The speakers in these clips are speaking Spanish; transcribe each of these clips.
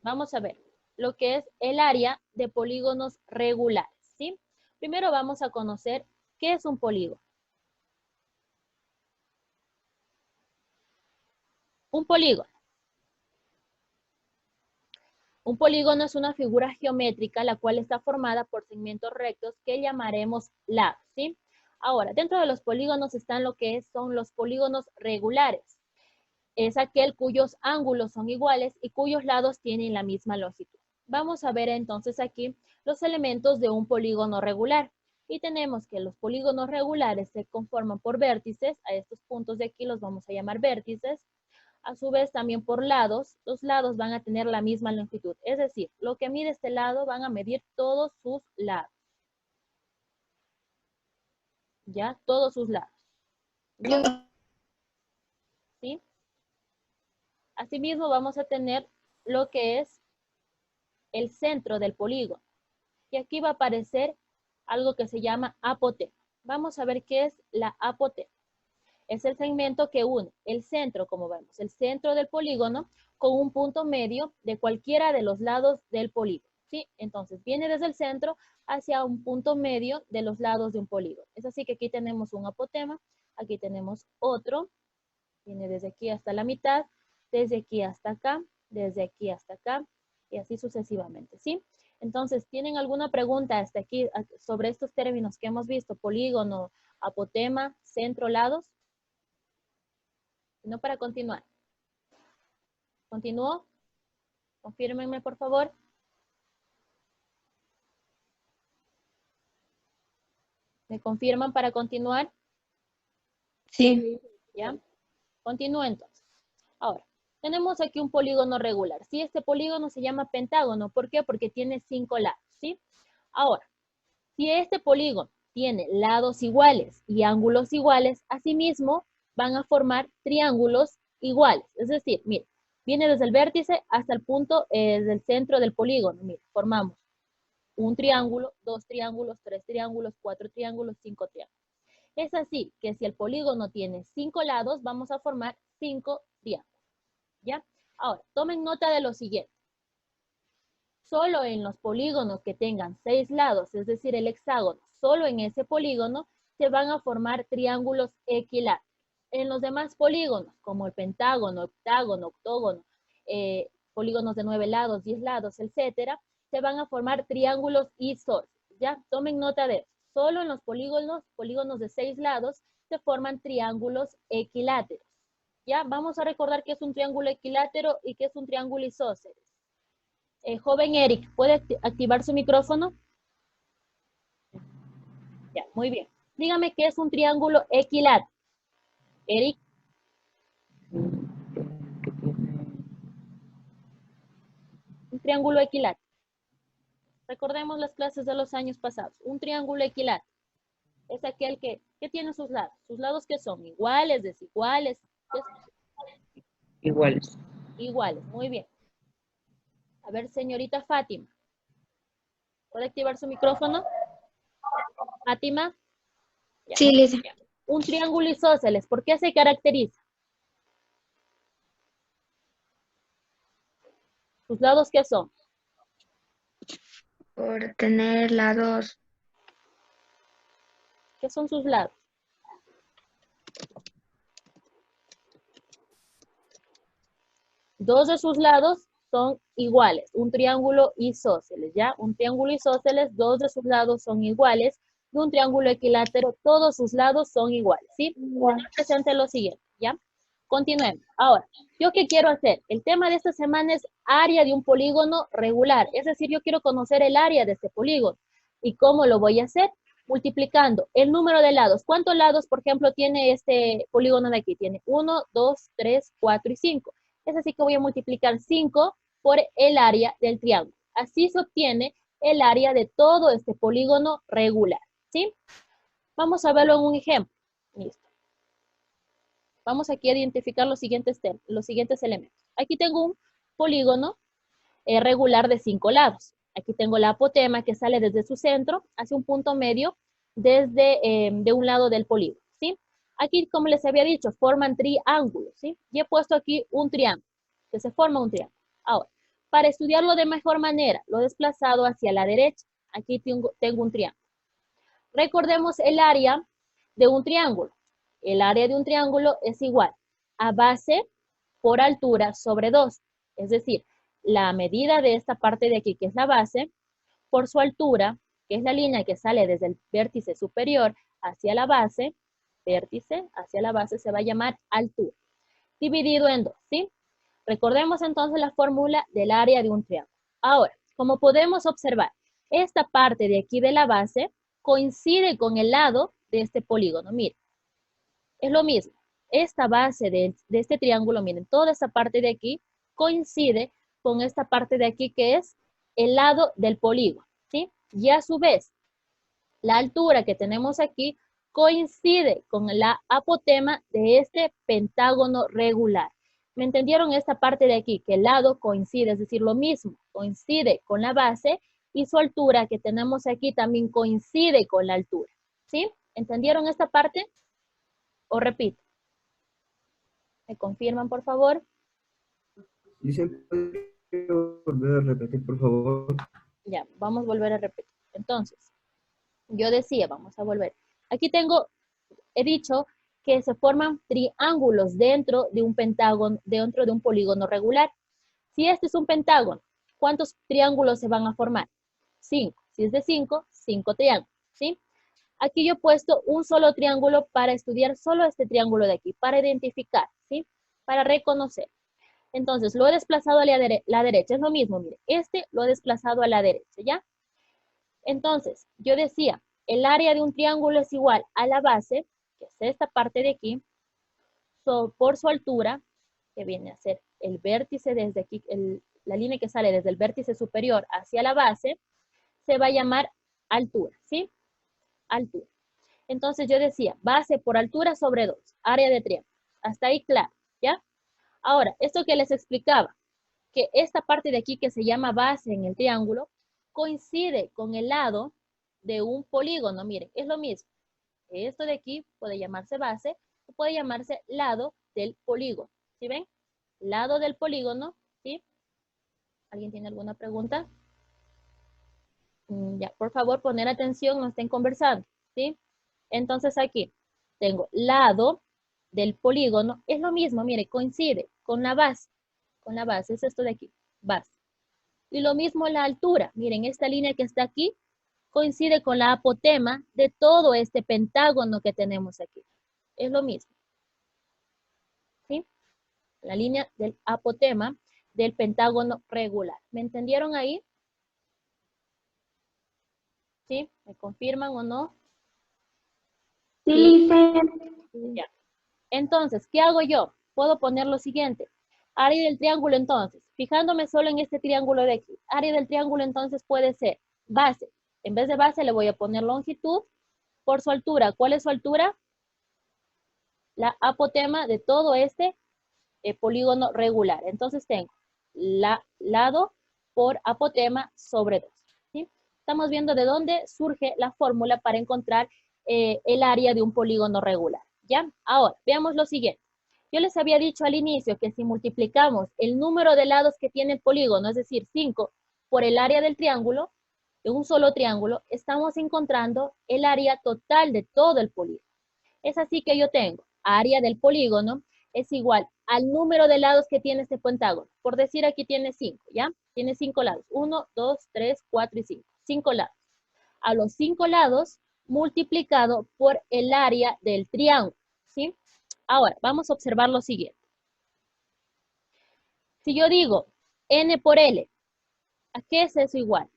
vamos a ver lo que es el área de polígonos regulares, ¿sí? Primero vamos a conocer qué es un polígono. Un polígono. Un polígono es una figura geométrica la cual está formada por segmentos rectos que llamaremos lados, ¿sí? Ahora, dentro de los polígonos están lo que son los polígonos regulares. Es aquel cuyos ángulos son iguales y cuyos lados tienen la misma longitud. Vamos a ver entonces aquí los elementos de un polígono regular. Y tenemos que los polígonos regulares se conforman por vértices. A estos puntos de aquí los vamos a llamar vértices. A su vez también por lados. Los lados van a tener la misma longitud. Es decir, lo que mide este lado van a medir todos sus lados. ¿Ya? Todos sus lados. ¿Sí? Asimismo vamos a tener lo que es el centro del polígono. Y aquí va a aparecer algo que se llama apotema. Vamos a ver qué es la apotema. Es el segmento que une el centro, como vemos, el centro del polígono con un punto medio de cualquiera de los lados del polígono, ¿sí? Entonces, viene desde el centro hacia un punto medio de los lados de un polígono. Es así que aquí tenemos un apotema, aquí tenemos otro, viene desde aquí hasta la mitad, desde aquí hasta acá, desde aquí hasta acá, y así sucesivamente, ¿sí? Entonces, ¿tienen alguna pregunta hasta aquí sobre estos términos que hemos visto? Polígono, apotema, centro, lados. No, para continuar. ¿Continúo? Confírmenme, por favor. ¿Me confirman para continuar? Sí. ¿Ya? Continúo entonces. Ahora, tenemos aquí un polígono regular. ¿Sí? Este polígono se llama pentágono. ¿Por qué? Porque tiene 5 lados, ¿sí? Ahora, si este polígono tiene lados iguales y ángulos iguales, asimismo van a formar triángulos iguales. Es decir, mire, viene desde el vértice hasta el punto del centro del polígono. Mire, formamos un triángulo, 2 triángulos, 3 triángulos, 4 triángulos, 5 triángulos. Es así que si el polígono tiene 5 lados, vamos a formar 5 triángulos. ¿Ya? Ahora, tomen nota de lo siguiente. Solo en los polígonos que tengan 6 lados, es decir, el hexágono, solo en ese polígono se van a formar triángulos equiláteros. En los demás polígonos, como el pentágono, octágono, octógono, polígonos de 9 lados, 10 lados, etcétera, se van a formar triángulos isósceles. ¿Ya? Tomen nota de eso. Solo en los polígonos de 6 lados, se forman triángulos equiláteros. ¿Ya? Vamos a recordar qué es un triángulo equilátero y qué es un triángulo isósceles. Joven Eric, ¿puede activar su micrófono? Ya, muy bien. Dígame qué es un triángulo equilátero. Eric. Un triángulo equilátero. Recordemos las clases de los años pasados. Un triángulo equilátero es aquel que tiene sus lados. Sus lados que son iguales, desiguales. Iguales. Iguales, muy bien. A ver, señorita Fátima. ¿Puede activar su micrófono? Fátima. Ya. Sí, Lisa. Un triángulo isósceles, ¿por qué se caracteriza? ¿Sus lados qué son? Por tener lados. ¿Qué son sus lados? Dos de sus lados son iguales, un triángulo isósceles, ¿ya? Un triángulo isósceles, dos de sus lados son iguales, y un triángulo equilátero, todos sus lados son iguales, ¿sí? Tener presente lo siguiente, ¿ya? Continuemos. Ahora, ¿yo qué quiero hacer? El tema de esta semana es área de un polígono regular, es decir, yo quiero conocer el área de este polígono. ¿Y cómo lo voy a hacer? Multiplicando el número de lados. ¿Cuántos lados, por ejemplo, tiene este polígono de aquí? Tiene 1, 2, 3, 4 y 5. Es así que voy a multiplicar 5 por el área del triángulo. Así se obtiene el área de todo este polígono regular, ¿sí? Vamos a verlo en un ejemplo. Listo. Vamos aquí a identificar los siguientes elementos. Aquí tengo un polígono regular de 5 lados. Aquí tengo la apotema que sale desde su centro hacia un punto medio desde de un lado del polígono, ¿sí? Aquí, como les había dicho, forman triángulos, ¿sí? Y he puesto aquí un triángulo, que se forma un triángulo. Ahora, Para estudiarlo de mejor manera, lo he desplazado hacia la derecha. Aquí tengo un triángulo. Recordemos el área de un triángulo. El área de un triángulo es igual a base por altura sobre 2. Es decir, la medida de esta parte de aquí, que es la base, por su altura, que es la línea que sale desde el vértice superior hacia la base, vértice hacia la base se va a llamar altura, dividido en 2, ¿sí? Recordemos entonces la fórmula del área de un triángulo. Ahora, como podemos observar, esta parte de aquí de la base coincide con el lado de este polígono. Miren, es lo mismo. Esta base de este triángulo, miren, toda esta parte de aquí coincide con esta parte de aquí que es el lado del polígono, ¿sí? Y a su vez, la altura que tenemos aquí coincide con la apotema de este pentágono regular. ¿Me entendieron esta parte de aquí? Que el lado coincide, es decir, lo mismo, coincide con la base y su altura que tenemos aquí también coincide con la altura, ¿sí? ¿Entendieron esta parte? ¿O repito? ¿Me confirman, por favor? ¿Y se puede volver a repetir, por favor? Ya, vamos a volver a repetir. Entonces, yo decía, vamos a volver. Aquí he dicho que se forman triángulos dentro de un pentágono, dentro de un polígono regular. Si este es un pentágono, ¿cuántos triángulos se van a formar? 5. Si es de 5, 5 triángulos, ¿sí? Aquí yo he puesto un solo triángulo para estudiar solo este triángulo de aquí, para identificar, ¿sí? Para reconocer. Entonces, lo he desplazado a la derecha, es lo mismo, mire, este lo he desplazado a la derecha, ¿ya? Entonces, yo decía, el área de un triángulo es igual a la base, que es esta parte de aquí, por su altura, que viene a ser el vértice desde aquí, la línea que sale desde el vértice superior hacia la base, se va a llamar altura, ¿sí? Altura. Entonces yo decía, base por altura sobre 2, área de triángulo. Hasta ahí claro, ¿ya? Ahora, esto que les explicaba, que esta parte de aquí que se llama base en el triángulo, coincide con el lado de un polígono. Miren, es lo mismo. Esto de aquí puede llamarse base o puede llamarse lado del polígono. ¿Sí ven? Lado del polígono, ¿sí? ¿Alguien tiene alguna pregunta? Ya, por favor, poner atención, no estén conversando, ¿sí? Entonces aquí tengo lado del polígono, es lo mismo, mire, coincide con la base, es esto de aquí, base. Y lo mismo la altura, miren, esta línea que está aquí coincide con la apotema de todo este pentágono que tenemos aquí. Es lo mismo, ¿sí? La línea del apotema del pentágono regular. ¿Me entendieron ahí? ¿Sí? ¿Me confirman o no? Sí, Ya. Entonces, ¿qué hago yo? Puedo poner lo siguiente. Área del triángulo entonces, fijándome solo en este triángulo de aquí. Área del triángulo entonces puede ser base. En vez de base le voy a poner longitud por su altura. ¿Cuál es su altura? La apotema de todo este polígono regular. Entonces tengo lado por apotema sobre 2. ¿Sí? Estamos viendo de dónde surge la fórmula para encontrar el área de un polígono regular. ¿Ya? Ahora, veamos lo siguiente. Yo les había dicho al inicio que si multiplicamos el número de lados que tiene el polígono, es decir, 5, por el área del triángulo, de un solo triángulo, estamos encontrando el área total de todo el polígono. Es así que yo tengo área del polígono es igual al número de lados que tiene este pentágono. Por decir, aquí tiene 5, ¿ya? Tiene 5 lados. 1, 2, 3, 4 y 5. 5 lados. A los 5 lados multiplicado por el área del triángulo, ¿sí? Ahora, vamos a observar lo siguiente. Si yo digo n por L, ¿a qué es eso igual?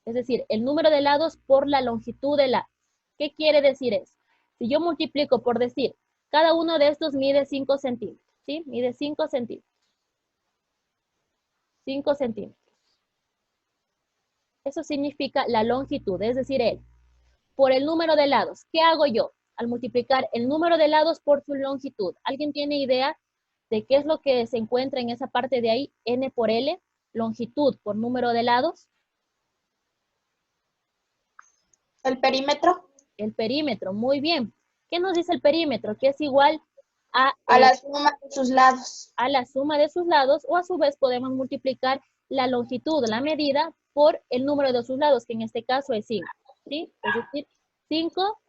Es decir, el número de lados por la longitud de la. ¿Qué quiere decir eso? Si yo multiplico por decir, cada uno de estos mide 5 centímetros, ¿sí? Mide 5 centímetros. 5 centímetros. Eso significa la longitud, es decir, L. Por el número de lados, ¿qué hago yo? Al multiplicar el número de lados por su longitud. ¿Alguien tiene idea de qué es lo que se encuentra en esa parte de ahí? N por L, longitud por número de lados. ¿El perímetro? El perímetro, muy bien. ¿Qué nos dice el perímetro? Que es igual a la suma de sus lados. A la suma de sus lados, o a su vez podemos multiplicar la longitud, la medida, por el número de sus lados, que en este caso es 5, ¿sí? Es decir, 5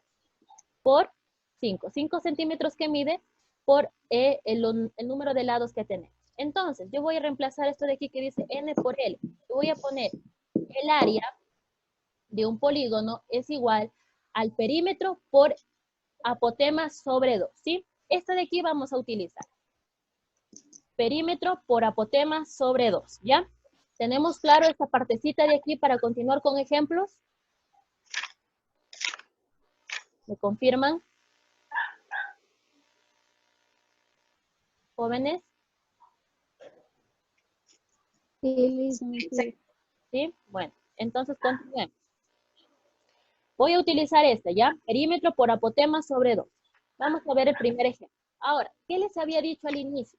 por 5. 5 centímetros que mide por el número de lados que tenemos. Entonces, yo voy a reemplazar esto de aquí que dice n por L. Voy a poner el área de un polígono es igual al perímetro por apotema sobre 2, ¿sí? Esta de aquí vamos a utilizar. Perímetro por apotema sobre 2, ¿ya? ¿Tenemos claro esta partecita de aquí para continuar con ejemplos? ¿Me confirman? ¿Jóvenes? ¿Sí? Bueno, entonces continuemos. Voy a utilizar este, ¿ya? Perímetro por apotema sobre 2. Vamos a ver el primer ejemplo. Ahora, ¿qué les había dicho al inicio?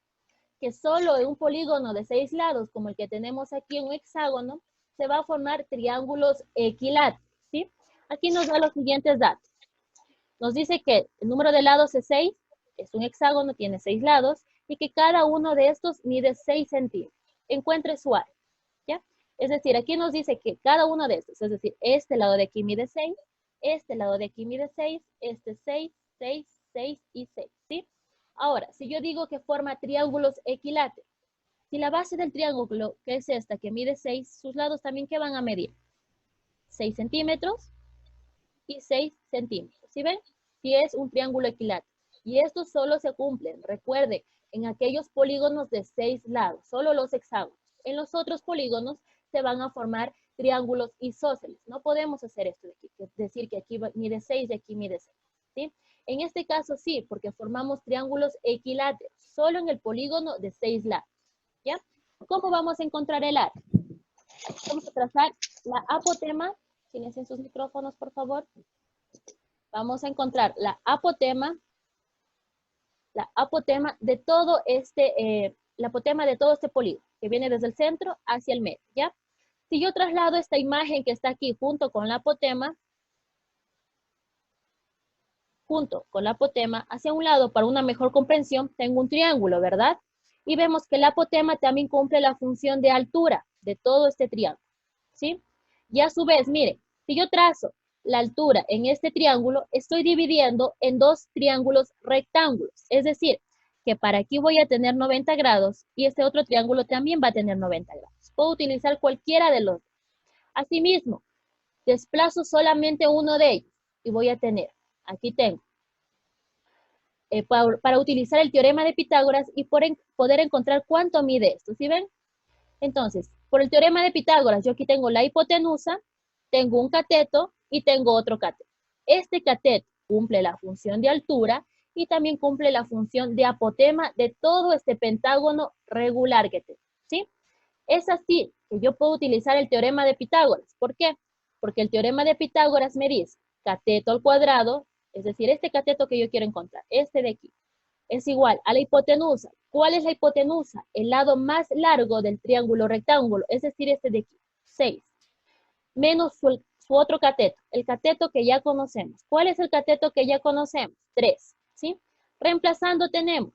Que solo en un polígono de 6 lados, como el que tenemos aquí en un hexágono, se va a formar triángulos equiláteros, ¿sí? Aquí nos da los siguientes datos. Nos dice que el número de lados es 6, es un hexágono, tiene 6 lados, y que cada uno de estos mide 6 centímetros. Encuentre su área, ¿ya? Es decir, aquí nos dice que cada uno de estos, es decir, este lado de aquí mide 6, este lado de aquí mide 6, este 6, 6, 6 y 6, ¿sí? Ahora, si yo digo que forma triángulos equiláteros, si la base del triángulo, que es esta, que mide 6, sus lados también, ¿qué van a medir? 6 centímetros y 6 centímetros, ¿sí ven? Si es un triángulo equilátero. Y estos solo se cumplen, recuerde, en aquellos polígonos de 6 lados, solo los hexágonos. En los otros polígonos se van a formar triángulos isósceles. No podemos hacer esto de aquí, decir que aquí mide 6 y aquí mide 6, ¿sí? En este caso sí, porque formamos triángulos equiláteros, solo en el polígono de 6 lados, ¿ya? ¿Cómo vamos a encontrar el área? Vamos a trazar la apotema. Silencien sus micrófonos, por favor. Vamos a encontrar la apotema de todo este, la apotema de todo este polígono, que viene desde el centro hacia el medio, ¿ya? Si yo traslado esta imagen que está aquí junto con la apotema hacia un lado para una mejor comprensión, tengo un triángulo, ¿verdad? Y vemos que la apotema también cumple la función de altura de todo este triángulo, ¿sí? Y a su vez, mire, si yo trazo la altura en este triángulo, estoy dividiendo en dos triángulos rectángulos. Es decir, que para aquí voy a tener 90 grados y este otro triángulo también va a tener 90 grados. Puedo utilizar cualquiera de los dos. Asimismo, desplazo solamente uno de ellos y voy a tener, aquí tengo, para utilizar el teorema de Pitágoras y poder encontrar cuánto mide esto, ¿sí ven? Entonces, por el teorema de Pitágoras, yo aquí tengo la hipotenusa, tengo un cateto y tengo otro cateto. Este cateto cumple la función de altura y también cumple la función de apotema de todo este pentágono regular que tengo, ¿sí? Es así que yo puedo utilizar el teorema de Pitágoras. ¿Por qué? Porque el teorema de Pitágoras me dice cateto al cuadrado, es decir, este cateto que yo quiero encontrar, este de aquí, es igual a la hipotenusa. ¿Cuál es la hipotenusa? El lado más largo del triángulo rectángulo, es decir, este de aquí, 6, menos su otro cateto, el cateto que ya conocemos. ¿Cuál es el cateto que ya conocemos? 3, ¿sí? Reemplazando tenemos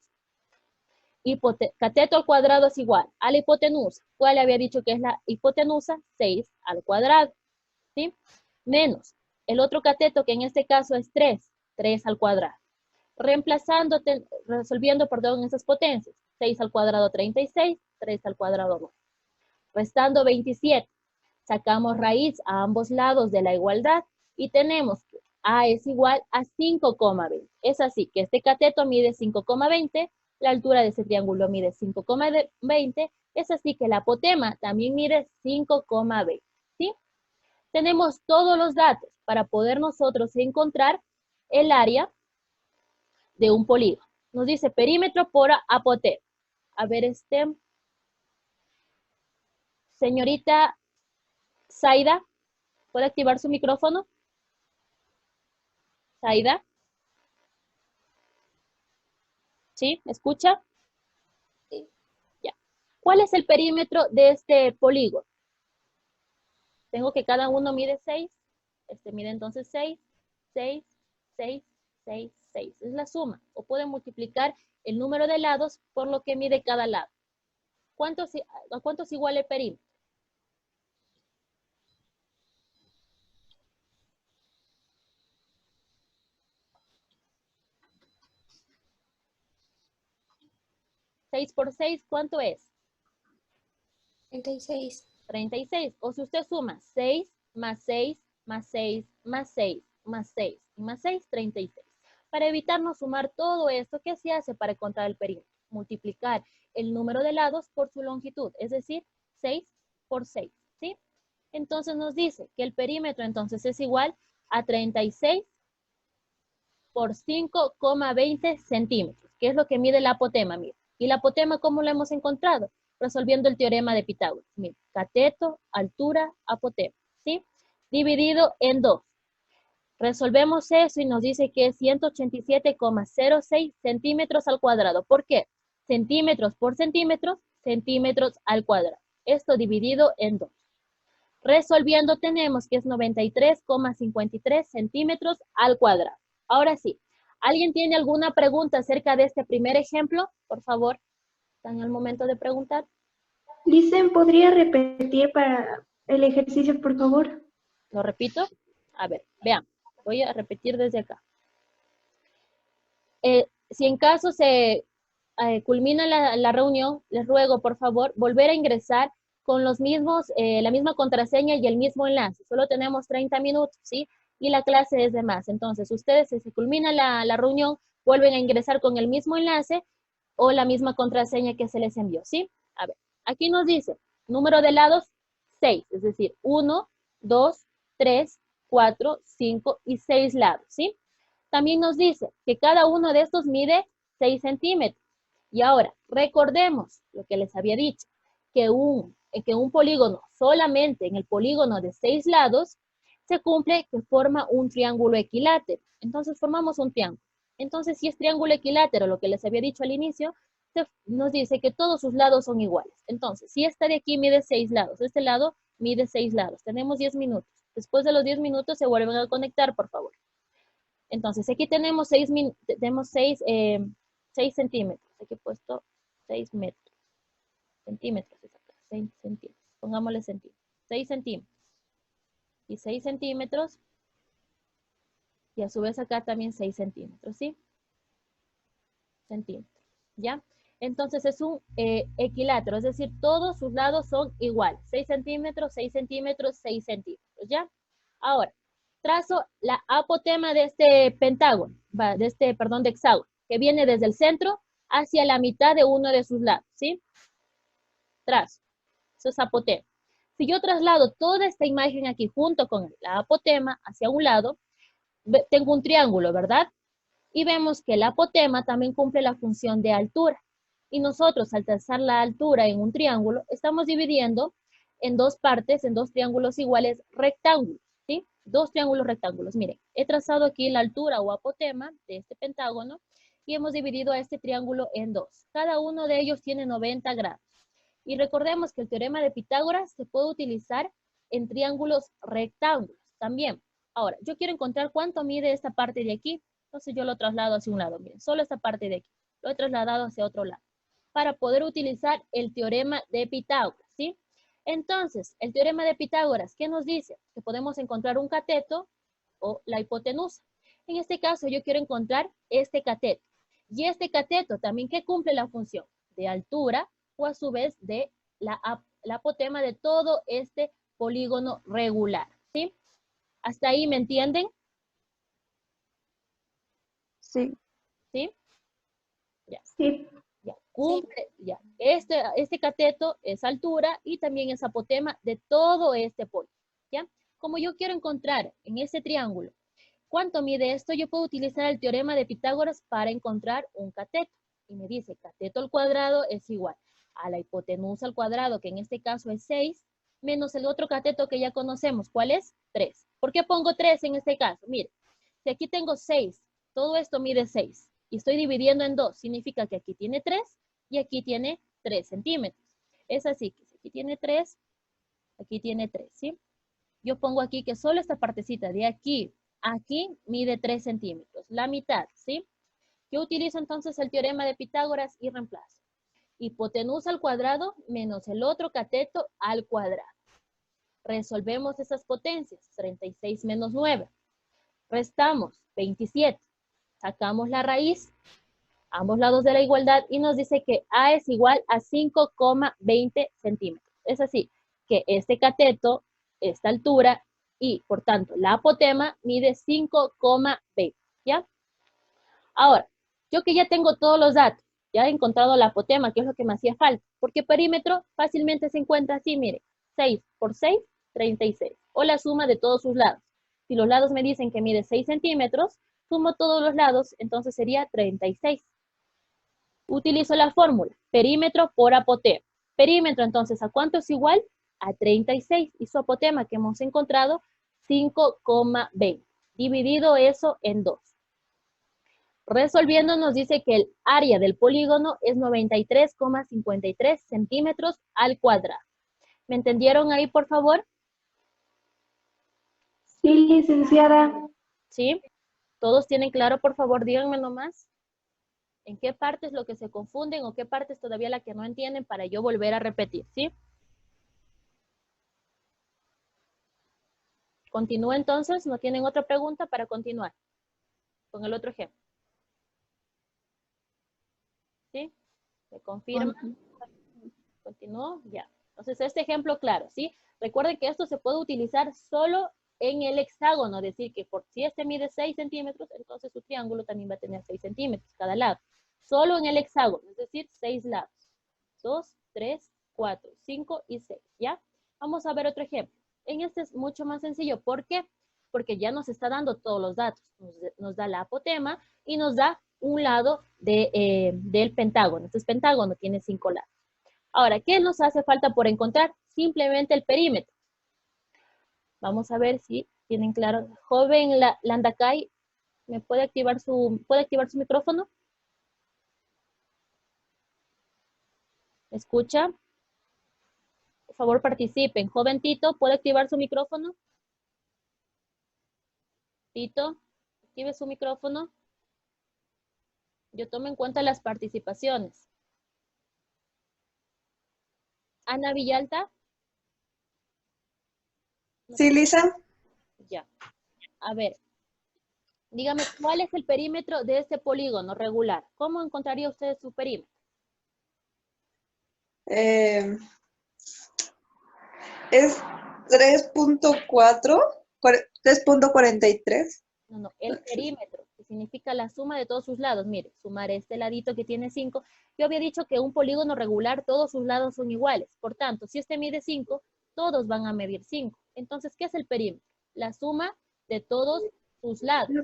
cateto al cuadrado es igual a la hipotenusa. ¿Cuál había dicho que es la hipotenusa? 6 al cuadrado, ¿sí? Menos el otro cateto que en este caso es 3, 3 al cuadrado. Resolviendo, esas potencias. 6 al cuadrado 36, 3 al cuadrado 2. Restando 27. Sacamos raíz a ambos lados de la igualdad y tenemos que A es igual a 5,20. Es así que este cateto mide 5,20, la altura de ese triángulo mide 5,20, es así que la apotema también mide 5,20, ¿sí? Tenemos todos los datos para poder nosotros encontrar el área de un polígono. Nos dice perímetro por apotema. A ver, señorita Zaida, ¿puede activar su micrófono? Zaida. ¿Sí? ¿Me escucha? Sí. Ya. ¿Cuál es el perímetro de este polígono? Tengo que cada uno mide 6. Este mide entonces 6, 6, 6, 6, 6. Es la suma. O pueden multiplicar el número de lados por lo que mide cada lado. ¿A cuánto es igual el perímetro? 6 por 6, ¿cuánto es? 36. 36. O si usted suma 6 más 6 más 6 más 6 más 6 y más 6, 36. Para evitarnos sumar todo esto, ¿qué se hace para encontrar el perímetro? Multiplicar el número de lados por su longitud, es decir, 6 por 6, ¿sí? Entonces nos dice que el perímetro entonces es igual a 36 por 5,20 centímetros, que es lo que mide el apotema, mire. ¿Y el apotema cómo lo hemos encontrado? Resolviendo el teorema de Pitágoras. Mire, cateto, altura, apotema, ¿sí? Dividido en 2. Resolvemos eso y nos dice que es 187,06 centímetros al cuadrado. ¿Por qué? Centímetros por centímetros, centímetros al cuadrado. Esto dividido en 2. Resolviendo tenemos que es 93,53 centímetros al cuadrado. Ahora sí, ¿alguien tiene alguna pregunta acerca de este primer ejemplo? Por favor, están en el momento de preguntar. Dicen, ¿podría repetir para el ejercicio, por favor? ¿Lo repito? A ver, vean, voy a repetir desde acá. Si en caso se culmina la reunión, les ruego, por favor, volver a ingresar con los mismos, la misma contraseña y el mismo enlace. Solo tenemos 30 minutos, ¿sí? Y la clase es de más. Entonces, ustedes, si se culmina la reunión, vuelven a ingresar con el mismo enlace o la misma contraseña que se les envió, ¿sí? A ver, aquí nos dice, número de lados, 6, es decir, 1, 2, 3, 4, 5 y 6 lados, ¿sí? También nos dice que cada uno de estos mide 6 centímetros. Y ahora, recordemos lo que les había dicho, que un polígono, solamente en el polígono de 6 lados, se cumple que forma un triángulo equilátero. Entonces formamos un triángulo. Entonces, si es triángulo equilátero, lo que les había dicho al inicio, nos dice que todos sus lados son iguales. Entonces, si esta de aquí mide 6 lados, este lado mide 6 lados. Tenemos 10 minutos. Después de los 10 minutos se vuelven a conectar, por favor. Entonces, aquí tenemos 6 centímetros. Aquí he puesto 6 metros. Centímetros, 6 centímetros. Pongámosle centímetros. 6 centímetros. Y 6 centímetros. Y a su vez acá también 6 centímetros, ¿sí? Centímetros, ¿ya? Entonces es un equilátero, es decir, todos sus lados son iguales. 6 centímetros, 6 centímetros, 6 centímetros, ¿ya? Ahora, trazo la apotema de este pentágono, de hexágono, que viene desde el centro hacia la mitad de uno de sus lados, ¿sí? Trazo, eso es apotema. Si yo traslado toda esta imagen aquí junto con la apotema hacia un lado, tengo un triángulo, ¿verdad? Y vemos que el apotema también cumple la función de altura. Y nosotros, al trazar la altura en un triángulo, estamos dividiendo en dos partes, en dos triángulos iguales, rectángulos, ¿sí? Dos triángulos rectángulos. Miren, he trazado aquí la altura o apotema de este pentágono y hemos dividido a este triángulo en dos. Cada uno de ellos tiene 90 grados. Y recordemos que el teorema de Pitágoras se puede utilizar en triángulos rectángulos también. Ahora, yo quiero encontrar cuánto mide esta parte de aquí. Entonces yo lo traslado hacia un lado. Miren, solo esta parte de aquí. Lo he trasladado hacia otro lado. Para poder utilizar el teorema de Pitágoras, ¿sí? Entonces, el teorema de Pitágoras, ¿qué nos dice? Que podemos encontrar un cateto o la hipotenusa. En este caso, yo quiero encontrar este cateto. Y este cateto también, ¿qué cumple la función? De altura o a su vez de la apotema de todo este polígono regular, ¿sí? ¿Hasta ahí me entienden? Sí. ¿Sí? Ya. Sí. Ya. Cumple, ya. Este cateto es altura y también es apotema de todo este polígono, ¿ya? Como yo quiero encontrar en este triángulo cuánto mide esto, yo puedo utilizar el teorema de Pitágoras para encontrar un cateto. Y me dice, cateto al cuadrado es igual a la hipotenusa al cuadrado, que en este caso es 6, menos el otro cateto que ya conocemos. ¿Cuál es? 3. ¿Por qué pongo 3 en este caso? Mire, si aquí tengo 6, todo esto mide 6, y estoy dividiendo en 2, significa que aquí tiene 3 y aquí tiene 3 centímetros. Es así, que si aquí tiene 3, aquí tiene 3, ¿sí? Yo pongo aquí que solo esta partecita de aquí a aquí mide 3 centímetros, la mitad, ¿sí? Yo utilizo entonces el teorema de Pitágoras y reemplazo. Hipotenusa al cuadrado menos el otro cateto al cuadrado. Resolvemos esas potencias, 36 menos 9. Restamos 27. Sacamos la raíz. ambos lados de la igualdad y nos dice que A es igual a 5,20 centímetros. Es así, que este cateto, esta altura y, por tanto, la apotema mide 5,20, ¿ya? Ahora, yo que ya tengo todos los datos, ya he encontrado la apotema, que es lo que me hacía falta, porque perímetro fácilmente se encuentra así, mire, 6 por 6, 36, o la suma de todos sus lados. Si los lados me dicen que mide 6 centímetros, sumo todos los lados, entonces sería 36. Utilizo la fórmula, perímetro por apotema. Perímetro, entonces, ¿a cuánto es igual? A 36, y su apotema que hemos encontrado, 5,20. Dividido eso en 2. Resolviendo nos dice que el área del polígono es 93,53 centímetros al cuadrado. ¿Me entendieron ahí, por favor? Sí, licenciada. ¿Sí? ¿Todos tienen claro? Por favor, díganme nomás. ¿En qué parte es lo que se confunden o qué parte es todavía la que no entienden para yo volver a repetir? ¿Sí? Continúo entonces. ¿No tienen otra pregunta para continuar con el otro ejemplo? ¿Sí? ¿Me confirman? ¿Continúo? Ya. Entonces, este ejemplo, claro, ¿sí? Recuerden que esto se puede utilizar solo en el hexágono, es decir, que si este mide 6 centímetros, entonces su triángulo también va a tener 6 centímetros cada lado. Solo en el hexágono, es decir, 6 lados. 2, 3, 4, 5 y 6, ¿ya? Vamos a ver otro ejemplo. En este es mucho más sencillo. ¿Por qué? Porque ya nos está dando todos los datos. Nos da la apotema y nos da un lado del pentágono. Este es pentágono, tiene 5 lados. Ahora, ¿qué nos hace falta por encontrar? Simplemente el perímetro. Vamos a ver si tienen claro. Joven Landacay, ¿me puede activar su micrófono? ¿Me escucha? Por favor, participen. Joven Tito, ¿puede activar su micrófono? Tito, active su micrófono. Yo tomo en cuenta las participaciones. Ana Villalta. Sí, Lisa. Ya. A ver, dígame, ¿cuál es el perímetro de este polígono regular? ¿Cómo encontraría usted su perímetro? Es 3.4, 3.43. No, el perímetro, que significa la suma de todos sus lados. Mire, sumar este ladito que tiene 5. Yo había dicho que un polígono regular, todos sus lados son iguales. Por tanto, si este mide 5, todos van a medir 5. Entonces, ¿qué es el perímetro? La suma de todos sus lados. ¿A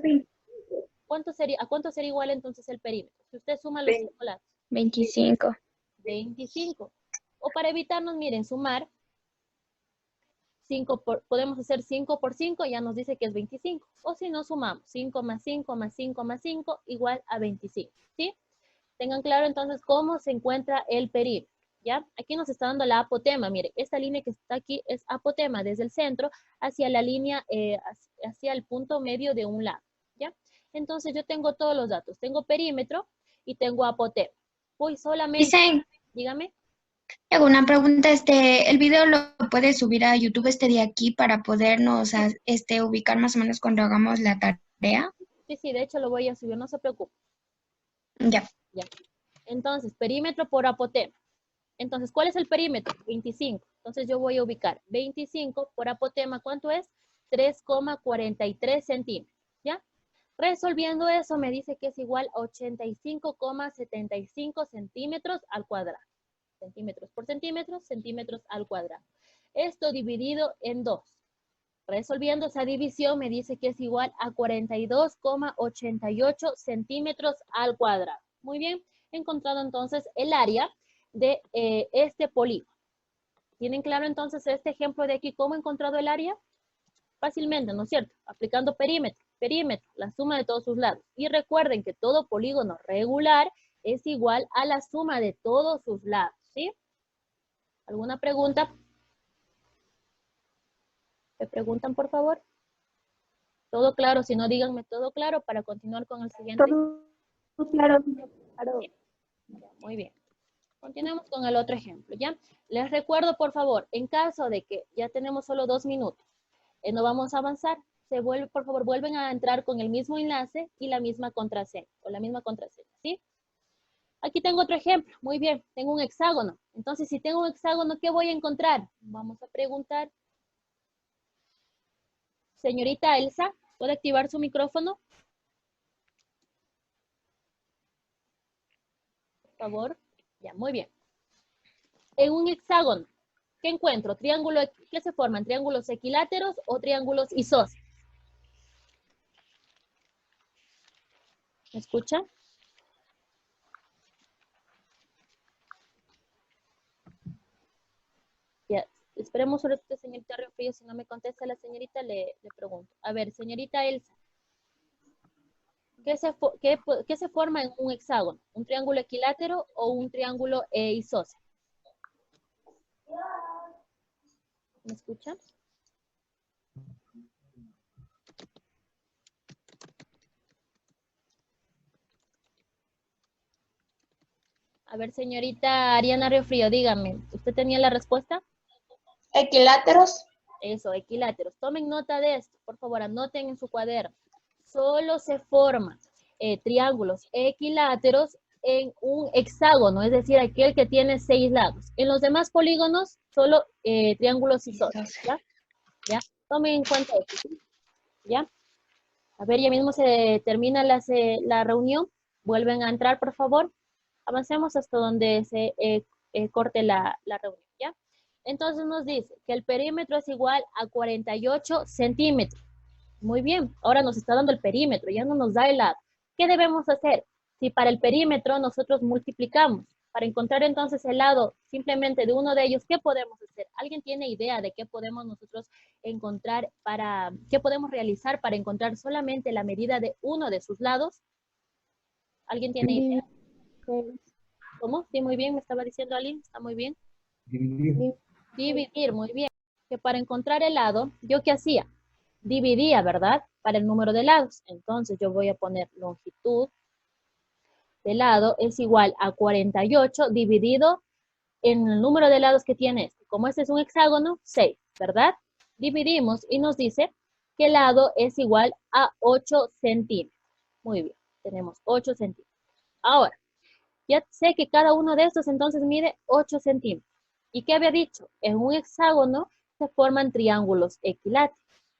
cuánto sería igual entonces el perímetro? Si usted suma los 5 lados. 25. 25. O para evitarnos, miren, sumar, podemos hacer 5 por 5, ya nos dice que es 25. O si no, sumamos 5 más 5 más 5 más 5 igual a 25. ¿Sí? Tengan claro entonces cómo se encuentra el perímetro. ¿Ya? Aquí nos está dando la apotema. Mire, esta línea que está aquí es apotema desde el centro hacia la línea, hacia el punto medio de un lado. ¿Ya? Entonces yo tengo todos los datos. Tengo perímetro y tengo apotema. Voy solamente... Dicen, Dígame. hago una pregunta, el video lo puedes subir a YouTube de aquí para podernos ubicar más o menos cuando hagamos la tarea. Sí, de hecho lo voy a subir, no se preocupe. Ya. Ya. Entonces, perímetro por apotema. Entonces, ¿cuál es el perímetro? 25. Entonces yo voy a ubicar 25 por apotema, ¿cuánto es? 3,43 centímetros, ¿ya? Resolviendo eso me dice que es igual a 85,75 centímetros al cuadrado. Centímetros por centímetros, centímetros al cuadrado. Esto dividido en 2. Resolviendo esa división me dice que es igual a 42,88 centímetros al cuadrado. Muy bien, he encontrado entonces el área de este polígono. ¿Tienen claro entonces este ejemplo de aquí cómo he encontrado el área? Fácilmente, ¿no es cierto? Aplicando perímetro, la suma de todos sus lados. Y recuerden que todo polígono regular es igual a la suma de todos sus lados, ¿sí? ¿Alguna pregunta? ¿Me preguntan, por favor? ¿Todo claro? Si no, díganme todo claro para continuar con el siguiente. Todo claro. Ya, muy bien. Continuamos con el otro ejemplo, ¿ya? Les recuerdo, por favor, en caso de que ya tenemos solo 2 minutos, no vamos a avanzar, por favor, vuelven a entrar con el mismo enlace y la misma contraseña, ¿sí? Aquí tengo otro ejemplo. Muy bien, tengo un hexágono. Entonces, si tengo un hexágono, ¿qué voy a encontrar? Vamos a preguntar. Señorita Elsa, ¿puede activar su micrófono? Por favor. Ya, muy bien. En un hexágono, ¿qué encuentro? ¿Qué se forman? ¿Triángulos equiláteros o triángulos isósceles? ¿Me escucha? Ya, esperemos un ratito, señorita Riofrío. Si no me contesta la señorita, le pregunto. A ver, señorita Elsa. ¿Qué se forma en un hexágono? ¿Un triángulo equilátero o un triángulo isósceles? ¿Me escuchan? A ver, señorita Ariana Riofrío, dígame, ¿usted tenía la respuesta? Equiláteros. Eso, equiláteros. Tomen nota de esto, por favor, anoten en su cuaderno. Solo se forman triángulos equiláteros en un hexágono, es decir, aquel que tiene 6 lados. En los demás polígonos, solo triángulos isósceles, ¿ya? ¿Ya? Tomen en cuenta esto, ¿sí? ¿Ya? A ver, ya mismo se termina la reunión. Vuelven a entrar, por favor. Avancemos hasta donde se corte la reunión, ¿ya? Entonces nos dice que el perímetro es igual a 48 centímetros. Muy bien, ahora nos está dando el perímetro, ya no nos da el lado. ¿Qué debemos hacer? Si para el perímetro nosotros multiplicamos, para encontrar entonces el lado simplemente de uno de ellos, ¿qué podemos hacer? ¿Alguien tiene idea de qué podemos nosotros encontrar qué podemos realizar para encontrar solamente la medida de uno de sus lados? ¿Alguien tiene idea? ¿Cómo? Sí, muy bien, me estaba diciendo alguien, está muy bien. Dividir. Dividir, muy bien. Que para encontrar el lado, ¿yo qué hacía? Dividía, ¿verdad? Para el número de lados. Entonces yo voy a poner longitud de lado es igual a 48 dividido en el número de lados que tiene este. Como este es un hexágono, 6, ¿verdad? Dividimos y nos dice que el lado es igual a 8 centímetros. Muy bien, tenemos 8 centímetros. Ahora, ya sé que cada uno de estos entonces mide 8 centímetros. ¿Y qué había dicho? En un hexágono se forman triángulos equiláteros.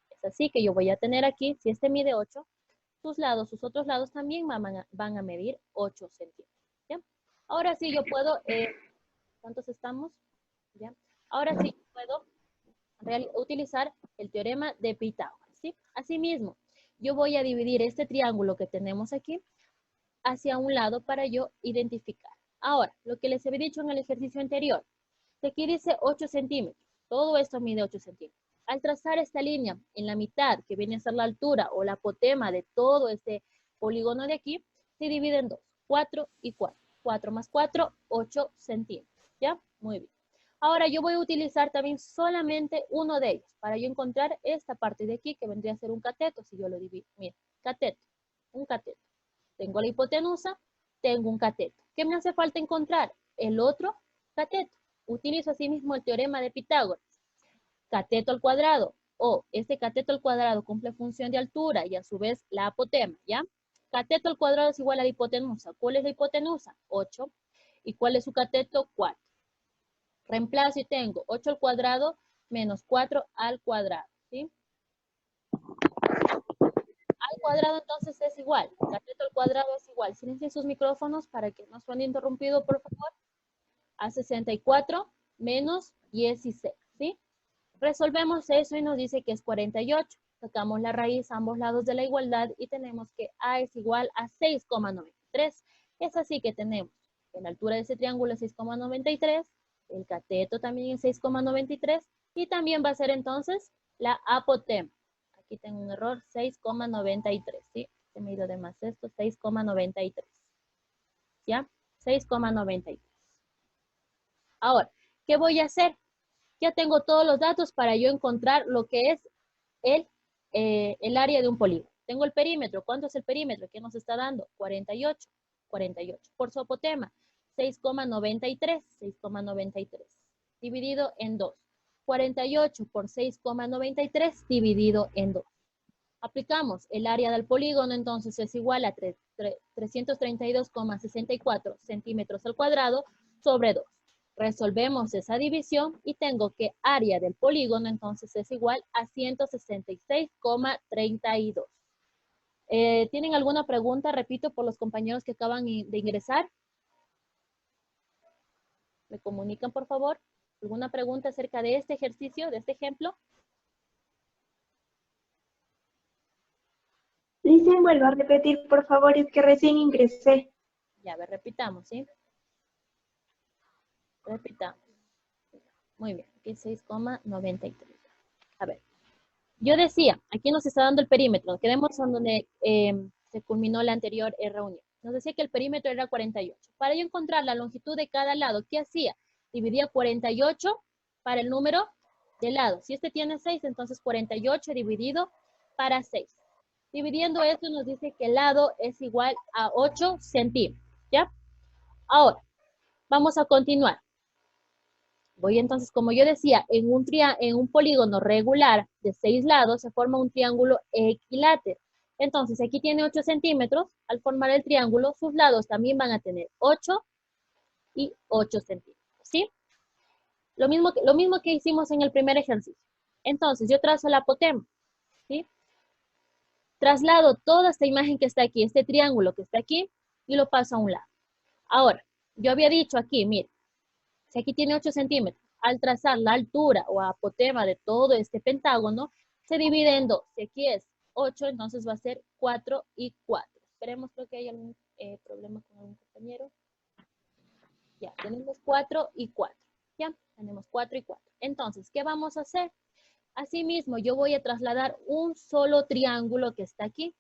Es así que yo voy a tener aquí, si este mide 8, sus otros lados también van a medir 8 centímetros. ¿Ya? Ahora sí yo puedo, ¿cuántos estamos? ¿Ya? Ahora sí puedo utilizar el teorema de Pitágoras. ¿Sí? Asimismo, yo voy a dividir este triángulo que tenemos aquí hacia un lado para yo identificar. Ahora, lo que les había dicho en el ejercicio anterior, que aquí dice 8 centímetros, todo esto mide 8 centímetros. Al trazar esta línea en la mitad, que viene a ser la altura o la apotema de todo este polígono de aquí, se divide en dos, 4 y 4. 4 más 4, 8 centímetros, ¿ya? Muy bien. Ahora yo voy a utilizar también solamente uno de ellos, para yo encontrar esta parte de aquí, que vendría a ser un cateto, si yo lo divido. Mira, cateto, un cateto. Tengo la hipotenusa, tengo un cateto. ¿Qué me hace falta encontrar? El otro cateto. Utilizo asimismo el teorema de Pitágoras. Cateto al cuadrado, o este cateto al cuadrado cumple función de altura y a su vez la apotema, ¿ya? Cateto al cuadrado es igual a la hipotenusa. ¿Cuál es la hipotenusa? 8. ¿Y cuál es su cateto? 4. Reemplazo y tengo 8 al cuadrado menos 4 al cuadrado, ¿sí? Al cuadrado entonces es igual, cateto al cuadrado es igual. Silencien sus micrófonos para que no suene interrumpido, por favor. A 64 menos 16, ¿sí? Resolvemos eso y nos dice que es 48. Sacamos la raíz a ambos lados de la igualdad y tenemos que A es igual a 6,93. Es así que tenemos que la altura de ese triángulo es 6,93, el cateto también es 6,93 y también va a ser entonces la apotema. Aquí tengo un error, 6,93, ¿sí? Se me ha ido de más esto, 6,93. ¿Ya? 6,93. Ahora, ¿qué voy a hacer? Ya tengo todos los datos para yo encontrar lo que es el área de un polígono. Tengo el perímetro. ¿Cuánto es el perímetro? ¿Qué nos está dando? 48. 48. Por su apotema, 6,93. 6,93. Dividido en 2. 48 por 6,93 dividido en 2. Aplicamos el área del polígono, entonces es igual a 332,64 centímetros al cuadrado sobre 2. Resolvemos esa división y tengo que área del polígono entonces es igual a 166,32. ¿Tienen alguna pregunta? Repito, por los compañeros que acaban de ingresar. ¿Me comunican, por favor? ¿Alguna pregunta acerca de este ejercicio, de este ejemplo? Dicen, vuelvo a repetir, por favor, es que recién ingresé. Ya, a ver, repitamos, ¿sí? Repitamos. Muy bien, aquí 6,93. A ver, yo decía, aquí nos está dando el perímetro. Quedemos en donde se culminó la anterior reunión. Nos decía que el perímetro era 48. Para yo encontrar la longitud de cada lado, ¿qué hacía? Dividía 48 para el número de lado. Si este tiene 6, entonces 48 dividido para 6. Dividiendo esto nos dice que el lado es igual a 8 centímetros, ¿ya? Ahora, vamos a continuar. Voy entonces, como yo decía, en un polígono regular de 6 lados se forma un triángulo equilátero. Entonces, aquí tiene 8 centímetros. Al formar el triángulo, sus lados también van a tener 8 y 8 centímetros, ¿sí? Lo mismo que hicimos en el primer ejercicio. Entonces, yo trazo la apotema, ¿sí? Traslado toda esta imagen que está aquí, este triángulo que está aquí, y lo paso a un lado. Ahora, yo había dicho aquí, mire, si aquí tiene 8 centímetros, al trazar la altura o apotema de todo este pentágono, se divide en 2. Si aquí es 8, entonces va a ser 4 y 4. Esperemos, creo que hay algún problema con algún compañero. Ya, tenemos 4 y 4. Ya, tenemos 4 y 4. Entonces, ¿qué vamos a hacer? Asimismo, yo voy a trasladar un solo triángulo que está aquí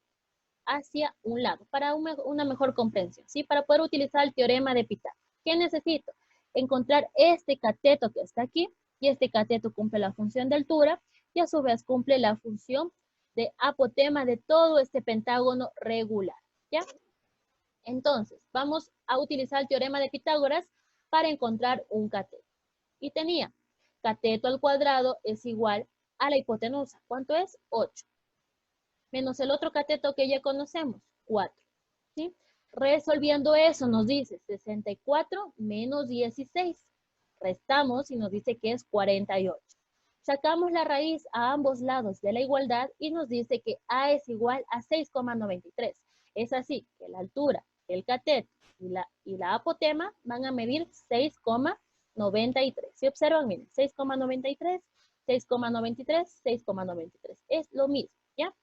hacia un lado para una mejor comprensión, ¿sí? Para poder utilizar el teorema de Pitágoras. ¿Qué necesito? Encontrar este cateto que está aquí, y este cateto cumple la función de altura, y a su vez cumple la función de apotema de todo este pentágono regular, ¿ya? Entonces, vamos a utilizar el teorema de Pitágoras para encontrar un cateto. Y tenía, cateto al cuadrado es igual a la hipotenusa. ¿Cuánto es? 8. Menos el otro cateto que ya conocemos, 4. ¿Sí? Resolviendo eso nos dice 64 menos 16. Restamos y nos dice que es 48. Sacamos la raíz a ambos lados de la igualdad y nos dice que A es igual a 6,93. Es así que la altura, el cateto y la apotema van a medir 6,93. Si observan, miren, 6,93, 6,93, 6,93. Es lo mismo, ¿ya?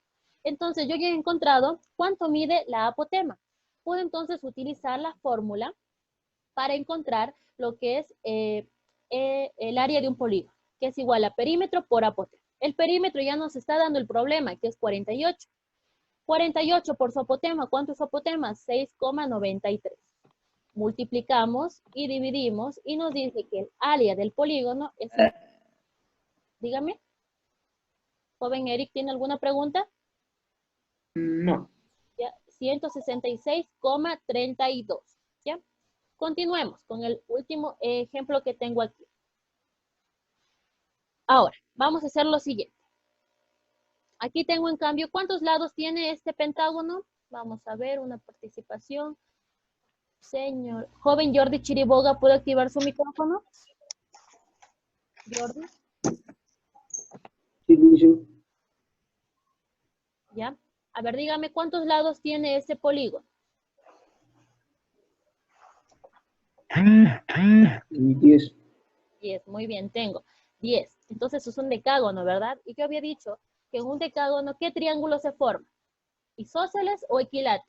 Entonces, yo ya he encontrado cuánto mide la apotema. Puedo entonces utilizar la fórmula para encontrar lo que es el área de un polígono, que es igual a perímetro por apotema. El perímetro ya nos está dando el problema, que es 48. 48 por su apotema, ¿cuánto es su apotema? 6,93. Multiplicamos y dividimos y nos dice que el área del polígono es... Dígame. Joven Eric, ¿tiene alguna pregunta? No. ¿Ya? 166,32. ¿Ya? Continuemos con el último ejemplo que tengo aquí. Ahora, vamos a hacer lo siguiente. Aquí tengo en cambio, ¿cuántos lados tiene este pentágono? Vamos a ver una participación. Señor, joven Jordi Chiriboga, ¿puede activar su micrófono? Jordi. Sí, dice. ¿Ya? A ver, dígame, ¿cuántos lados tiene este polígono? 10. 10, muy bien, tengo 10. Entonces es un decágono, ¿verdad? Y yo había dicho que en un decágono, ¿qué triángulo se forma? ¿Isósceles o equiláteros?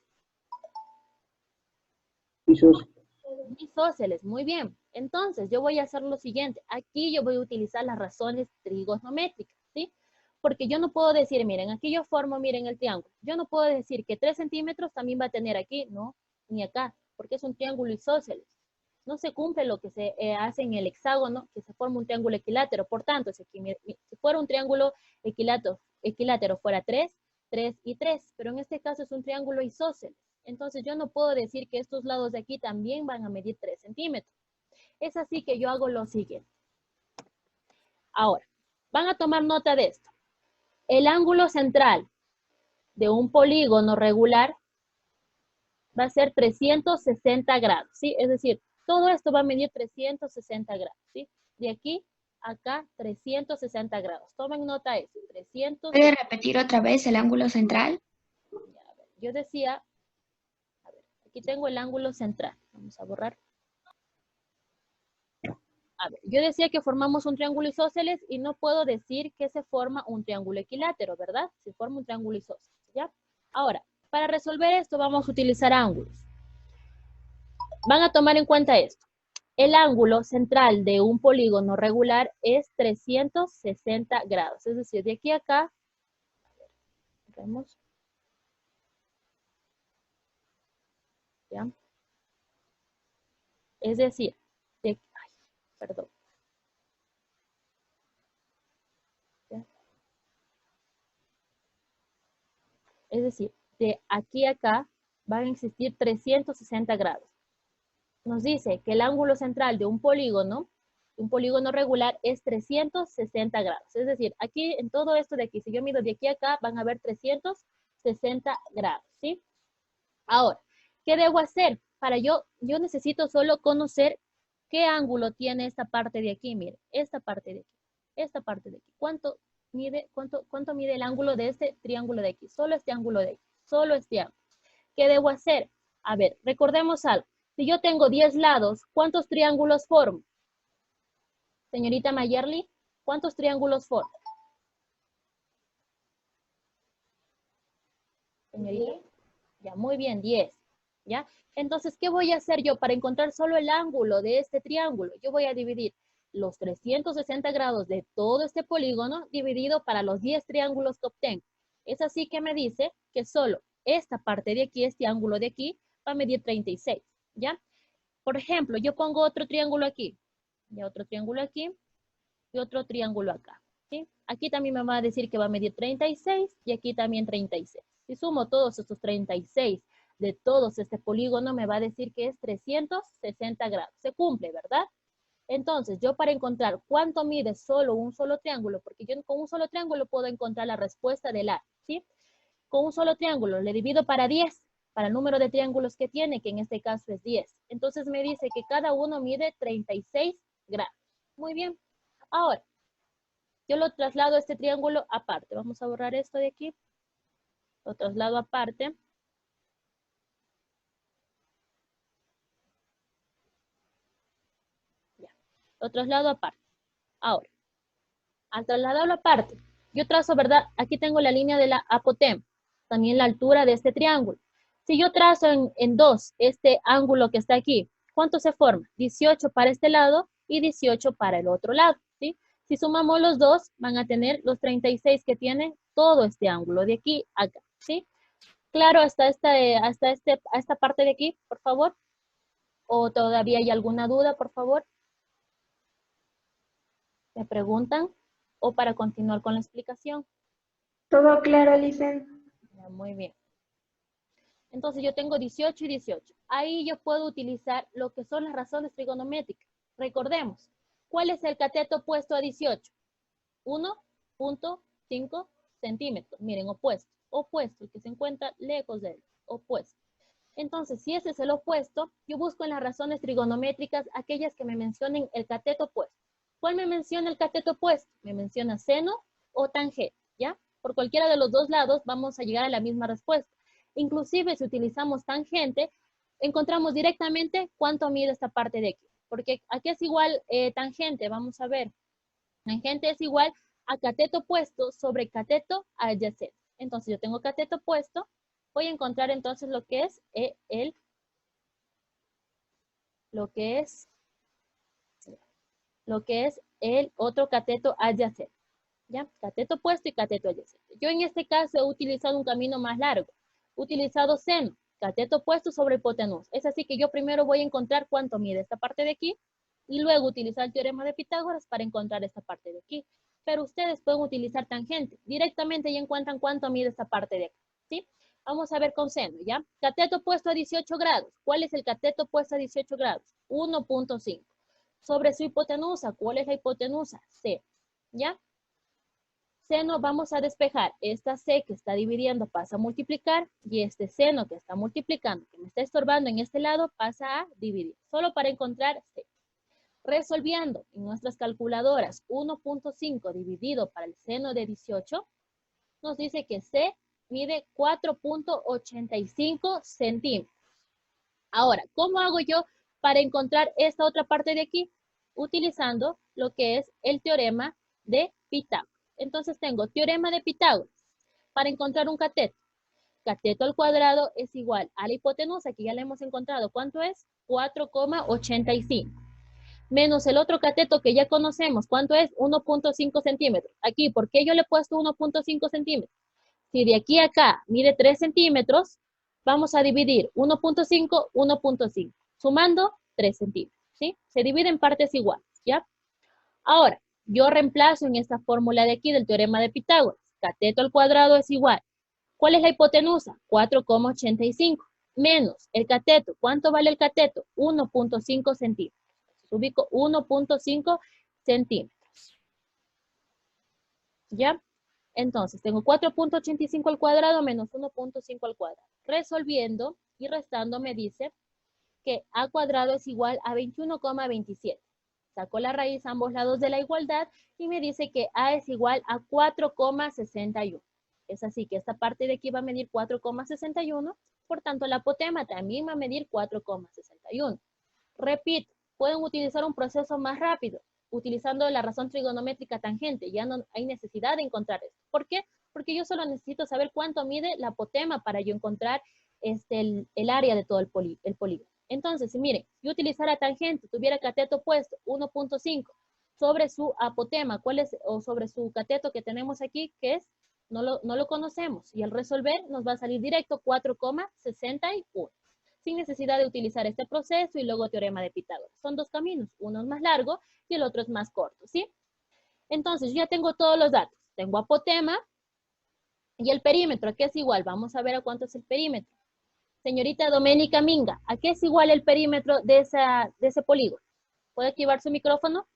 Isósceles, muy bien. Entonces yo voy a hacer lo siguiente. Aquí yo voy a utilizar las razones trigonométricas, ¿sí? Porque yo no puedo decir, miren, aquí yo formo, miren el triángulo. Yo no puedo decir que 3 centímetros también va a tener aquí, no, ni acá, porque es un triángulo isósceles. No se cumple lo que se hace en el hexágono, que se forma un triángulo equilátero. Por tanto, si fuera un triángulo equilátero fuera 3, 3 y 3, pero en este caso es un triángulo isósceles. Entonces yo no puedo decir que estos lados de aquí también van a medir 3 centímetros. Es así que yo hago lo siguiente. Ahora, van a tomar nota de esto. El ángulo central de un polígono regular va a ser 360 grados, ¿sí? Es decir, todo esto va a medir 360 grados, ¿sí? De aquí a acá, 360 grados. Tomen nota de eso, 300. ¿Puede repetir otra vez el ángulo central? Yo decía, a ver, aquí tengo el ángulo central. Vamos a borrar. A ver, yo decía que formamos un triángulo isósceles y no puedo decir que se forma un triángulo equilátero, ¿verdad? Se forma un triángulo isósceles, ¿ya? Ahora, para resolver esto vamos a utilizar ángulos. Van a tomar en cuenta esto. El ángulo central de un polígono regular es 360 grados. Es decir, de aquí a acá, vemos, ¿ya? Es decir, perdón. ¿Ya? Es decir, de aquí a acá van a existir 360 grados. Nos dice que el ángulo central de un polígono regular es 360 grados. Es decir, aquí en todo esto de aquí, si yo mido de aquí a acá, van a haber 360 grados, ¿sí? Ahora, ¿qué debo hacer? Yo necesito solo conocer qué ángulo tiene esta parte de aquí. Mire, esta parte de aquí, esta parte de aquí. ¿Cuánto mide el ángulo de este triángulo de aquí? Solo este ángulo de aquí, solo este ángulo. ¿Qué debo hacer? A ver, recordemos algo. Si yo tengo 10 lados, ¿cuántos triángulos formo? Señorita Mayerly, ¿cuántos triángulos formo? Señorita. Ya, muy bien, 10. ¿Ya? Entonces, ¿qué voy a hacer yo para encontrar solo el ángulo de este triángulo? Yo voy a dividir los 360 grados de todo este polígono dividido para los 10 triángulos que obtengo. Es así que me dice que solo esta parte de aquí, este ángulo de aquí, va a medir 36. ¿Ya? Por ejemplo, yo pongo otro triángulo aquí, y otro triángulo aquí, y otro triángulo acá. ¿Sí? Aquí también me va a decir que va a medir 36, y aquí también 36. Si sumo todos estos 36 de todos este polígono, me va a decir que es 360 grados. Se cumple, ¿verdad? Entonces, yo para encontrar cuánto mide solo un solo triángulo, porque yo con un solo triángulo puedo encontrar la respuesta del A, ¿sí? Con un solo triángulo le divido para 10, para el número de triángulos que tiene, que en este caso es 10. Entonces me dice que cada uno mide 36 grados. Muy bien. Ahora, yo lo traslado a este triángulo aparte. Vamos a borrar esto de aquí. Lo traslado aparte. Ya. Lo traslado aparte. Ahora, al trasladarlo aparte, yo trazo, ¿verdad? Aquí tengo la línea de la apotema. También la altura de este triángulo. Si yo trazo en 2 este ángulo que está aquí, ¿cuánto se forma? 18 para este lado y 18 para el otro lado, ¿sí? Si sumamos los dos, van a tener los 36 que tiene todo este ángulo de aquí a acá, ¿sí? Claro, hasta esta parte de aquí, por favor. ¿O todavía hay alguna duda, por favor? ¿Me preguntan? ¿O para continuar con la explicación? Todo claro, Licen. Ya, muy bien. Entonces yo tengo 18 y 18. Ahí yo puedo utilizar lo que son las razones trigonométricas. Recordemos, ¿cuál es el cateto opuesto a 18? 1.5 centímetros. Miren, opuesto. Opuesto, el que se encuentra lejos de él. Opuesto. Entonces, si ese es el opuesto, yo busco en las razones trigonométricas aquellas que me mencionen el cateto opuesto. ¿Cuál me menciona el cateto opuesto? Me menciona seno o tangente, ¿ya? Por cualquiera de los dos lados vamos a llegar a la misma respuesta. Inclusive si utilizamos tangente, encontramos directamente cuánto mide esta parte de aquí. Porque aquí es igual tangente, vamos a ver. Tangente es igual a cateto opuesto sobre cateto adyacente. Entonces yo tengo cateto opuesto, voy a encontrar entonces lo que es el otro cateto adyacente. ¿Ya? Cateto opuesto y cateto adyacente. Yo en este caso he utilizado un camino más largo. He utilizado seno, cateto opuesto sobre hipotenusa. Es así que yo primero voy a encontrar cuánto mide esta parte de aquí y luego utilizar el teorema de Pitágoras para encontrar esta parte de aquí. Pero ustedes pueden utilizar tangente. Directamente ya encuentran cuánto mide esta parte de aquí. ¿Sí? Vamos a ver con seno, ¿ya? Cateto opuesto a 18 grados. ¿Cuál es el cateto opuesto a 18 grados? 1.5. Sobre su hipotenusa, ¿cuál es la hipotenusa? C. ¿Ya? seno vamos a despejar. Esta C que está dividiendo pasa a multiplicar y este seno que está multiplicando, que me está estorbando en este lado, pasa a dividir. Solo para encontrar C. Resolviendo en nuestras calculadoras 1.5 dividido para el seno de 18, nos dice que C mide 4.85 centímetros. Ahora, ¿cómo hago yo para encontrar esta otra parte de aquí? Utilizando lo que es el teorema de Pitágoras. Entonces tengo teorema de Pitágoras para encontrar un cateto. Cateto al cuadrado es igual a la hipotenusa, que ya la hemos encontrado. ¿Cuánto es? 4,85. Menos el otro cateto que ya conocemos. ¿Cuánto es? 1.5 centímetros. Aquí, ¿por qué yo le he puesto 1.5 centímetros? Si de aquí a acá mide 3 centímetros, vamos a dividir 1.5, 1.5. Sumando 3 centímetros, ¿sí? Se divide en partes iguales, ¿ya? Ahora, yo reemplazo en esta fórmula de aquí del teorema de Pitágoras. Cateto al cuadrado es igual. ¿Cuál es la hipotenusa? 4,85. Menos el cateto. ¿Cuánto vale el cateto? 1.5 centímetros. Ubico 1.5 centímetros. ¿Ya? Entonces, tengo 4.85 al cuadrado menos 1.5 al cuadrado. Resolviendo y restando me dice que a cuadrado es igual a 21,27. Saco la raíz a ambos lados de la igualdad y me dice que a es igual a 4,61. Es así que esta parte de aquí va a medir 4,61, por tanto la apotema también va a medir 4,61. Repito, pueden utilizar un proceso más rápido, utilizando la razón trigonométrica tangente. Ya no hay necesidad de encontrar esto. ¿Por qué? Porque yo solo necesito saber cuánto mide la apotema para yo encontrar el área de todo el polígono. Entonces, miren, si yo utilizara tangente, tuviera cateto puesto 1.5 sobre su apotema, ¿cuál es? O sobre su cateto que tenemos aquí, que es, no lo conocemos. Y al resolver nos va a salir directo 4,61. Sin necesidad de utilizar este proceso y luego teorema de Pitágoras. Son dos caminos, uno es más largo y el otro es más corto, ¿sí? Entonces, yo ya tengo todos los datos. Tengo apotema y el perímetro, ¿a qué es igual? Vamos a ver a cuánto es el perímetro. Señorita Doménica Minga, ¿a qué es igual el perímetro de ese polígono? ¿Puede activar su micrófono?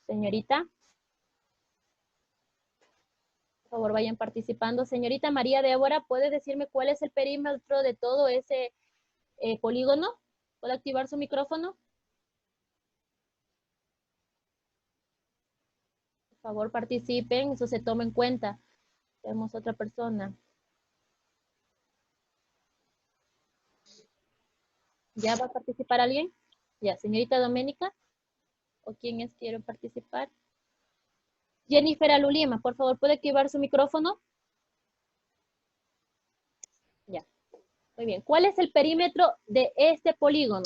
Señorita. Por favor, vayan participando. Señorita María Débora, ¿puede decirme cuál es el perímetro de todo ese polígono? ¿Puede activar su micrófono? Por favor, participen, eso se toma en cuenta. Tenemos otra persona. ¿Ya va a participar alguien? Ya, señorita Doménica. ¿O quién es quiere participar? Jennifer Alulima, por favor, ¿puede activar su micrófono? Ya, muy bien. ¿Cuál es el perímetro de este polígono?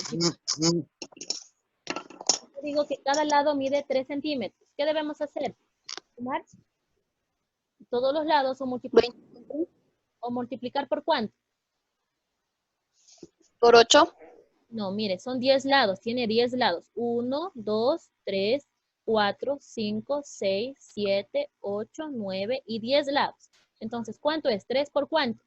Digo que cada lado mide 3 centímetros. ¿Qué debemos hacer? ¿Sumar todos los lados o multiplicar por cuánto? Por 8. No, mire, son 10 lados. Tiene 10 lados. 1, 2, 3, 4, 5, 6, 7, 8, 9 y 10 lados. Entonces, ¿cuánto es? ¿3 por cuánto?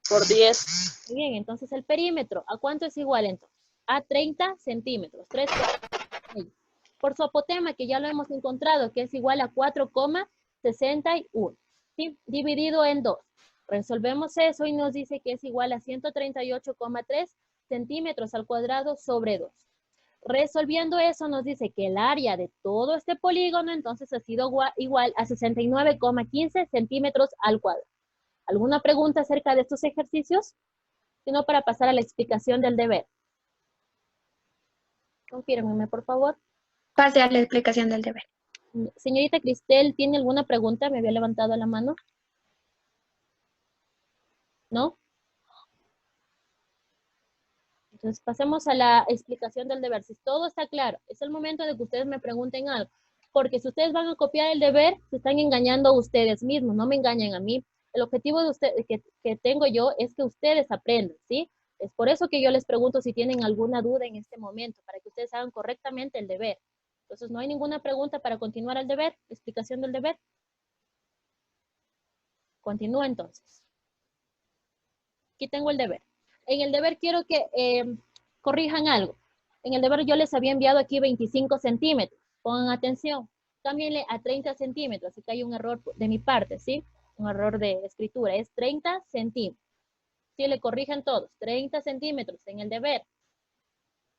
Por 10. Muy bien, entonces el perímetro, ¿a cuánto es igual entonces? A 30 centímetros. 3 por su apotema, que ya lo hemos encontrado, que es igual a 4,61. ¿Sí? Dividido en 2. Resolvemos eso y nos dice que es igual a 138,3 centímetros al cuadrado sobre 2. Resolviendo eso nos dice que el área de todo este polígono entonces ha sido igual a 69,15 centímetros al cuadrado. ¿Alguna pregunta acerca de estos ejercicios? Si no, para pasar a la explicación del deber. Confírmeme, por favor. Pase a la explicación del deber. Señorita Cristel, ¿tiene alguna pregunta? Me había levantado la mano. ¿No? Entonces pasemos a la explicación del deber. Si todo está claro, es el momento de que ustedes me pregunten algo. Porque si ustedes van a copiar el deber, se están engañando a ustedes mismos, no me engañen a mí. El objetivo de ustedes que tengo yo es que ustedes aprendan, ¿sí? Es por eso que yo les pregunto si tienen alguna duda en este momento, para que ustedes hagan correctamente el deber. Entonces, ¿no hay ninguna pregunta para continuar el deber? ¿Explicación del deber? Continúa entonces. Aquí tengo el deber. En el deber quiero que corrijan algo. En el deber yo les había enviado aquí 25 centímetros. Pongan atención. Cámbienle a 30 centímetros. Así que hay un error de mi parte, ¿sí? Un error de escritura. Es 30 centímetros. Sí, le corrigen todos. 30 centímetros en el deber.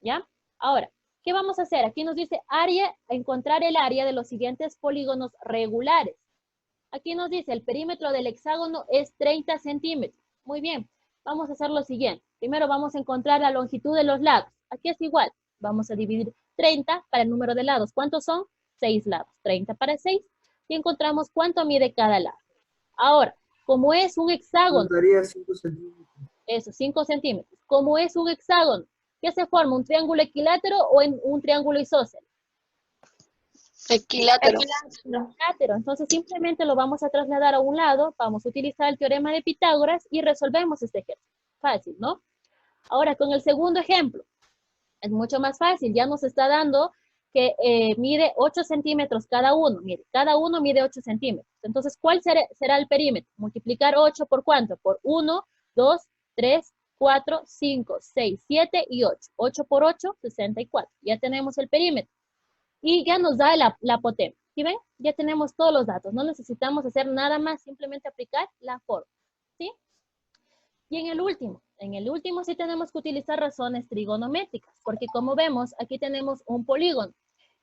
¿Ya? Ahora, ¿qué vamos a hacer? Aquí nos dice área, encontrar el área de los siguientes polígonos regulares. Aquí nos dice el perímetro del hexágono es 30 centímetros. Muy bien. Vamos a hacer lo siguiente. Primero vamos a encontrar la longitud de los lados. Aquí es igual. Vamos a dividir 30 para el número de lados. ¿Cuántos son? 6 lados. 30 para 6. Y encontramos cuánto mide cada lado. Ahora, como es un hexágono. Daría 5 centímetros. Eso, 5 centímetros. Como es un hexágono, ¿qué se forma? ¿Un triángulo equilátero o en un triángulo isósceles? Equilátero. Equilátero. Entonces simplemente lo vamos a trasladar a un lado, vamos a utilizar el teorema de Pitágoras y resolvemos este ejercicio. Fácil, ¿no? Ahora con el segundo ejemplo, es mucho más fácil, ya nos está dando que mide 8 centímetros cada uno. Mire, cada uno mide 8 centímetros. Entonces, ¿cuál será el perímetro? Multiplicar 8 por ¿cuánto? Por 1, 2, 3, 4, 5, 6, 7 y 8. 8 por 8, 64. Ya tenemos el perímetro. Y ya nos da la apoteosis. ¿Sí ven? Ya tenemos todos los datos. No necesitamos hacer nada más, simplemente aplicar la fórmula. ¿Sí? Y en el último sí tenemos que utilizar razones trigonométricas, porque como vemos, aquí tenemos un polígono.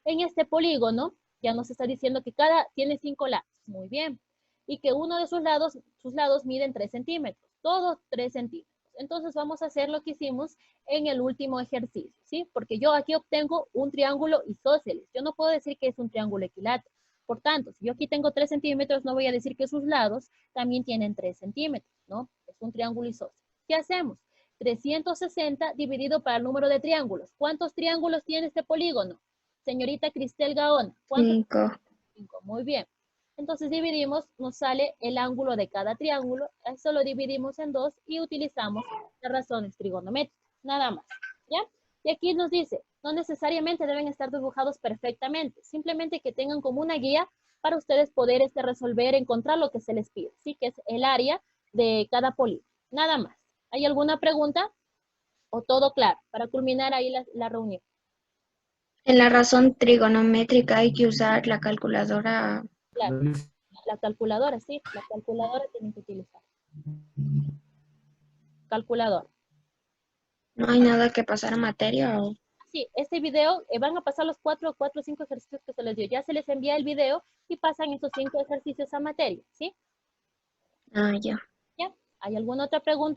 En este polígono ya nos está diciendo que tiene 5 lados. Muy bien. Y que uno de sus lados miden 3 centímetros. Todos 3 centímetros. Entonces vamos a hacer lo que hicimos en el último ejercicio, ¿sí? Porque yo aquí obtengo un triángulo isósceles. Yo no puedo decir que es un triángulo equilátero. Por tanto, si yo aquí tengo 3 centímetros, no voy a decir que sus lados también tienen 3 centímetros, ¿no? Es un triángulo isósceles. ¿Qué hacemos? 360 dividido para el número de triángulos. ¿Cuántos triángulos tiene este polígono? Señorita Cristel Gaona. 5. 5. Muy bien. Entonces dividimos, nos sale el ángulo de cada triángulo. Eso lo dividimos en 2 y utilizamos las razones trigonométricas. Nada más. ¿Ya? Y aquí nos dice, no necesariamente deben estar dibujados perfectamente. Simplemente que tengan como una guía para ustedes poder resolver, encontrar lo que se les pide. ¿Sí? Que es el área de cada polígono. Nada más. ¿Hay alguna pregunta? ¿O todo claro? Para culminar ahí la reunión. En la razón trigonométrica hay que usar la calculadora. Claro. La calculadora, sí. La calculadora tienen que utilizar. Calculadora. ¿No hay nada que pasar a materia? ¿O? Sí, este video van a pasar los 4 o 5 ejercicios que se les dio. Ya se les envía el video y pasan esos 5 ejercicios a materia, ¿sí? Ah, ya. ¿Ya? ¿Hay alguna otra pregunta?